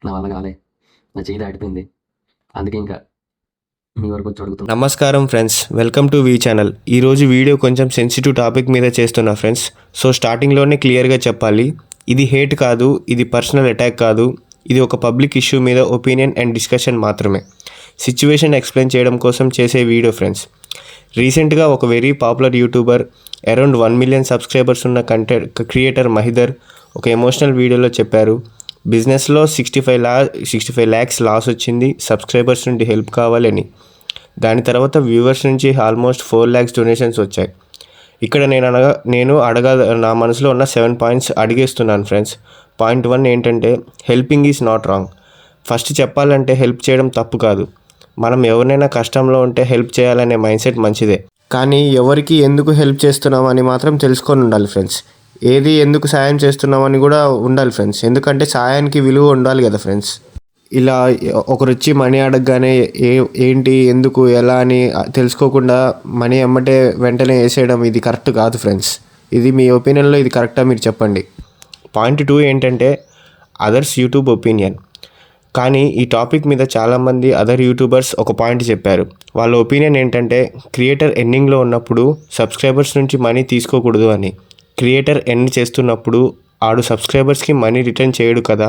నా వల్ల కాలే, నా చేయి దాటిపోయింది. అందుకే ఇంకా మీ వరకు వచ్చి అడుగుతున్నా. నమస్కారం friends, welcome to V channel. ఈరోజు వీడియో కొంచెం సెన్సిటివ్ టాపిక్ మీద చేస్తున్నా ఫ్రెండ్స్. సో స్టార్టింగ్లోనే క్లియర్గా చెప్పాలి, ఇది హేట్ కాదు, ఇది పర్సనల్ అటాక్ కాదు, ఇది ఒక పబ్లిక్ ఇష్యూ మీద ఒపీనియన్ అండ్ డిస్కషన్ మాత్రమే. సిచ్యువేషన్ ఎక్స్ప్లెయిన్ చేయడం కోసం చేసే వీడియో ఫ్రెండ్స్. రీసెంట్గా ఒక very popular YouTuber, around 1 million subscribers ఉన్న క్రియేటర్ మహిదర్ ఒక ఎమోషనల్ వీడియోలో చెప్పారు, బిజినెస్లో 65 lakhs లాస్ వచ్చింది, సబ్స్క్రైబర్స్ నుండి హెల్ప్ కావాలని. దాని తర్వాత వ్యూవర్స్ నుంచి ఆల్మోస్ట్ 4 lakhs డొనేషన్స్ వచ్చాయి. ఇక్కడ నా మనసులో ఉన్న 7 పాయింట్స్ అడిగేస్తున్నాను ఫ్రెండ్స్. పాయింట్ 1 ఏంటంటే, helping is not wrong. First చెప్పాలంటే హెల్ప్ చేయడం తప్పు కాదు. మనం ఎవరినైనా కష్టంలో ఉంటే హెల్ప్ చేయాలనే మైండ్ సెట్ మంచిదే. కానీ ఎవరికి ఎందుకు హెల్ప్ చేస్తున్నామని మాత్రం తెలుసుకొని ఉండాలి ఫ్రెండ్స్. ఏది ఎందుకు సాయం చేస్తున్నామని కూడా ఉండాలి ఫ్రెండ్స్. ఎందుకంటే సాయానికి విలువ ఉండాలి కదా ఫ్రెండ్స్. ఇలా ఒకరు వచ్చి మనీ అడగగానే ఏంటి, ఎందుకు, ఎలా అని తెలుసుకోకుండా మనీ అమ్మటే వెంటనే వేసేయడం ఇది కరెక్ట్ కాదు ఫ్రెండ్స్. ఇది మీ ఒపీనియన్లో ఇది కరెక్టా మీరు చెప్పండి. పాయింట్ 2 ఏంటంటే, అదర్స్ యూట్యూబ్ ఒపీనియన్. కానీ ఈ టాపిక్ మీద చాలామంది అదర్ యూట్యూబర్స్ ఒక పాయింట్ చెప్పారు. వాళ్ళ ఒపీనియన్ ఏంటంటే, క్రియేటర్ ఎర్నింగ్లో ఉన్నప్పుడు సబ్స్క్రైబర్స్ నుంచి మనీ తీసుకోకూడదు అని. క్రియేటర్ ఎర్న్ చేస్తున్నప్పుడు ఆడు సబ్స్క్రైబర్స్కి మనీ రిటర్న్ చేయడు కదా,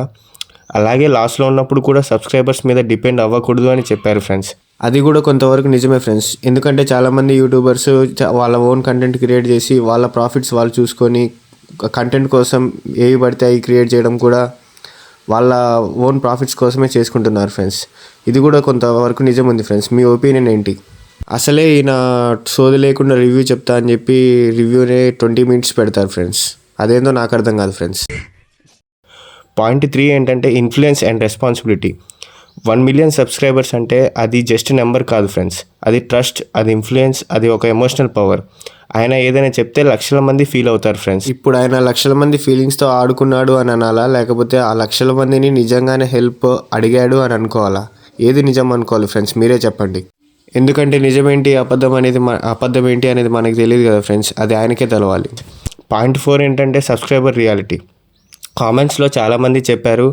అలాగే లాస్లో ఉన్నప్పుడు కూడా సబ్స్క్రైబర్స్ మీద డిపెండ్ అవ్వకూడదు అని చెప్పారు ఫ్రెండ్స్. అది కూడా కొంతవరకు నిజమే ఫ్రెండ్స్. ఎందుకంటే చాలామంది యూట్యూబర్స్ వాళ్ళ ఓన్ కంటెంట్ క్రియేట్ చేసి వాళ్ళ ప్రాఫిట్స్ వాళ్ళు చూసుకొని కంటెంట్ కోసం ఏవి పడితే అవి క్రియేట్ చేయడం కూడా వాళ్ళ ఓన్ ప్రాఫిట్స్ కోసమే చేసుకుంటున్నారు ఫ్రెండ్స్. ఇది కూడా కొంతవరకు నిజం ఉంది ఫ్రెండ్స్. మీ ఒపీనియన్ ఏంటి? అసలే ఈయన సోది లేకుండా రివ్యూ చెప్తా అని చెప్పి రివ్యూనే 20 minutes పెడతారు ఫ్రెండ్స్. అదేందో నాకు అర్థం కాదు ఫ్రెండ్స్. పాయింట్ 3 ఏంటంటే, influence and responsibility. 1 million subscribers అంటే అది జస్ట్ నెంబర్ కాదు ఫ్రెండ్స్. అది ట్రస్ట్, అది ఇన్ఫ్లుయెన్స్, అది ఒక ఎమోషనల్ పవర్. ఆయన ఏదైనా చెప్తే లక్షల మంది ఫీల్ అవుతారు ఫ్రెండ్స్. ఇప్పుడు ఆయన లక్షల మంది ఫీలింగ్స్తో ఆడుకున్నాడు అని అనాలా, లేకపోతే ఆ లక్షల మందిని నిజంగానే హెల్ప్ అడిగాడు అని అనుకోవాలా? ఏది నిజం అనుకోవాలి ఫ్రెండ్స్, మీరే చెప్పండి. ఎందుకంటే నిజమేంటి, అబద్ధం ఏంటి అనేది మనకి తెలియదు కదా ఫ్రెండ్స్. అది ఆయనకే తెలవాలి. పాయింట్ 4 ఏంటంటే, సబ్స్క్రైబర్ రియాలిటీ. కామెంట్స్లో చాలామంది చెప్పారు,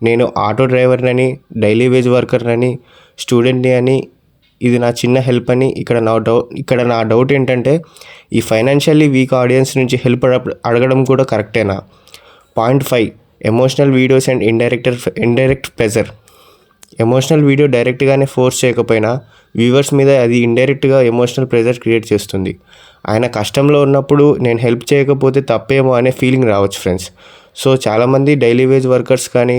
నేను ఆటో డ్రైవర్నని, డైలీ వేజ్ వర్కర్నని, స్టూడెంట్ని అని, ఇది నా చిన్న హెల్ప్ అని. ఇక్కడ నా డౌట్ ఏంటంటే, ఈ ఫైనాన్షియల్లీ వీక్ ఆడియన్స్ నుంచి హెల్ప్ అడగడం కూడా కరెక్టేనా? Point 5, emotional videos and indirect pressure. Emotional video డైరెక్ట్గానే ఫోర్స్ చేయకపోయినా వ్యూవర్స్ మీద అది ఇండైరెక్ట్గా ఎమోషనల్ ప్రెజర్ క్రియేట్ చేస్తుంది. ఆయన కష్టంలో ఉన్నప్పుడు నేను హెల్ప్ చేయకపోతే తప్పేమో అనే ఫీలింగ్ రావచ్చు ఫ్రెండ్స్. సో చాలామంది డైలీ వేజ్ వర్కర్స్ కానీ,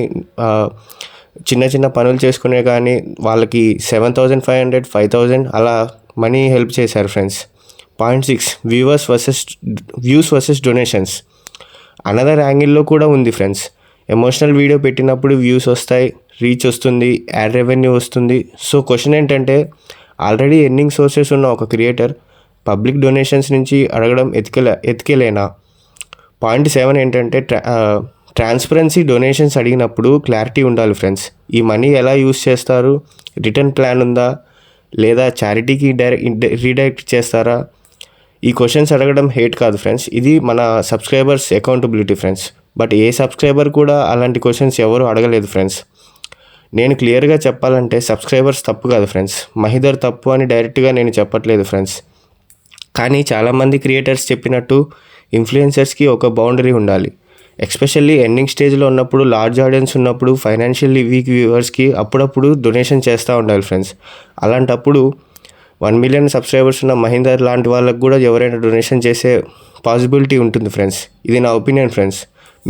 చిన్న చిన్న పనులు చేసుకునే కానీ వాళ్ళకి 7,500, 5,000 అలా మనీ హెల్ప్ చేశారు friends. Point 6, views versus donations. Another యాంగిల్లో కూడా ఉంది ఫ్రెండ్స్. ఎమోషనల్ వీడియో పెట్టినప్పుడు వ్యూస్ వస్తాయి, రీచ్ వస్తుంది, యాడ్ రెవెన్యూ వస్తుంది. సో క్వశ్చన్ ఏంటంటే, ఆల్రెడీ ఎర్నింగ్ సోర్సెస్ ఉన్న ఒక క్రియేటర్ పబ్లిక్ డొనేషన్స్ నుంచి అడగడం ఎతికేలేనా? పాయింట్ 7 ఏంటంటే, ట్రాన్స్పరెన్సీ. డొనేషన్స్ అడిగినప్పుడు క్లారిటీ ఉండాలి ఫ్రెండ్స్. ఈ మనీ ఎలా యూస్ చేస్తారు, రిటర్న్ ప్లాన్ ఉందా, లేదా చారిటీకి రీడైరెక్ట్ చేస్తారా? ఈ క్వశ్చన్స్ అడగడం హేట్ కాదు ఫ్రెండ్స్, ఇది మన subscribers accountability friends. But A subscriber కూడా అలాంటి క్వశ్చన్స్ ఎవరు అడగలేదు ఫ్రెండ్స్. నేను క్లియర్గా చెప్పాలంటే సబ్స్క్రైబర్స్ తప్పు కాదు ఫ్రెండ్స్, మహిదర్ తప్పు అని డైరెక్ట్గా నేను చెప్పట్లేదు ఫ్రెండ్స్. కానీ చాలామంది క్రియేటర్స్ చెప్పినట్టు ఇన్ఫ్లుయెన్సర్స్కి ఒక బౌండరీ ఉండాలి. ఎస్పెషల్లీ ఎండింగ్ స్టేజ్లో ఉన్నప్పుడు, లార్జ్ ఆడియన్స్ ఉన్నప్పుడు, ఫైనాన్షియల్లీ వీక్ వ్యూవర్స్కి అప్పుడప్పుడు డొనేషన్ చేస్తూ ఉండాలి ఫ్రెండ్స్. అలాంటప్పుడు 1 మిలియన్ సబ్స్క్రైబర్స్ ఉన్న మహీందర్ లాంటి వాళ్ళకు కూడా ఎవరైనా డొనేషన్ చేసే పాసిబిలిటీ ఉంటుంది ఫ్రెండ్స్. ఇది నా ఒపీనియన్ ఫ్రెండ్స్.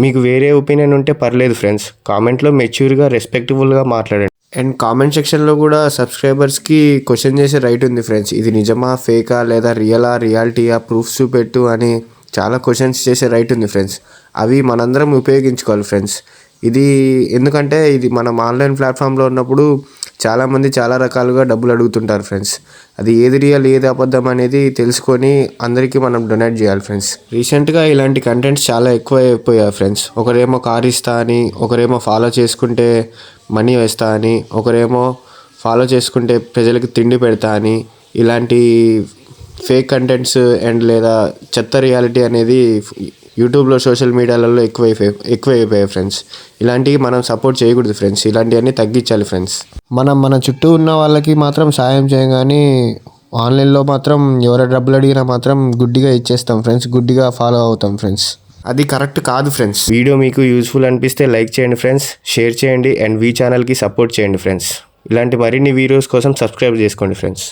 మీకు వేరే ఒపీనియన్ ఉంటే పర్లేదు ఫ్రెండ్స్, కామెంట్లో మెచ్యూర్గా, రెస్పెక్టబుల్గా మాట్లాడండి. అండ్ కామెంట్ సెక్షన్లో కూడా సబ్స్క్రైబర్స్కి క్వశ్చన్ చేసే రైట్ ఉంది ఫ్రెండ్స్. ఇది నిజమా, ఫేకా, లేదా రియాలిటీయా, ప్రూఫ్స్ చూపెట్టు అని చాలా క్వశ్చన్స్ చేసే రైట్ ఉంది ఫ్రెండ్స్. అవి మనందరం ఉపయోగించుకోవాలి ఫ్రెండ్స్. ఇది ఎందుకంటే ఇది మనం ఆన్లైన్ ప్లాట్ఫామ్లో ఉన్నప్పుడు చాలామంది చాలా రకాలుగా డబ్బులు అడుగుతుంటారు ఫ్రెండ్స్. అది ఏది రియల్, ఏది అబద్ధం అనేది తెలుసుకొని అందరికీ మనం డొనేట్ చేయాలి ఫ్రెండ్స్. రీసెంట్గా ఇలాంటి కంటెంట్స్ చాలా ఎక్కువ అయిపోయాయి ఫ్రెండ్స్. ఒకరేమో కార్ ఇస్తా అని, ఒకరేమో ఫాలో చేసుకుంటే మనీ వేస్తా అని, ఒకరేమో ఫాలో చేసుకుంటే ప్రజలకు తిండి పెడతా అని, ఇలాంటి ఫేక్ కంటెంట్స్ అండ్ లేదా చెత్త రియాలిటీ అనేది యూట్యూబ్లో సోషల్ మీడియాలలో ఎక్కువైపోయాయి ఫ్రెండ్స్. ఇలాంటివి మనం సపోర్ట్ చేయకూడదు ఫ్రెండ్స్. ఇలాంటివన్నీ తగ్గించాలి ఫ్రెండ్స్. మనం మన చుట్టూ ఉన్న వాళ్ళకి మాత్రం సాయం చేయం, కానీ ఆన్లైన్లో మాత్రం ఎవరు డబ్బులు అడిగినా మాత్రం గుడ్డిగా ఇచ్చేస్తాం ఫ్రెండ్స్, గుడ్డిగా ఫాలో అవుతాం ఫ్రెండ్స్. అది కరెక్ట్ కాదు ఫ్రెండ్స్. వీడియో మీకు యూస్ఫుల్ అనిపిస్తే లైక్ చేయండి ఫ్రెండ్స్, షేర్ చేయండి అండ్ వీ ఛానల్కి సపోర్ట్ చేయండి ఫ్రెండ్స్. ఇలాంటి మరిన్ని వీడియోస్ కోసం సబ్స్క్రైబ్ చేసుకోండి ఫ్రెండ్స్.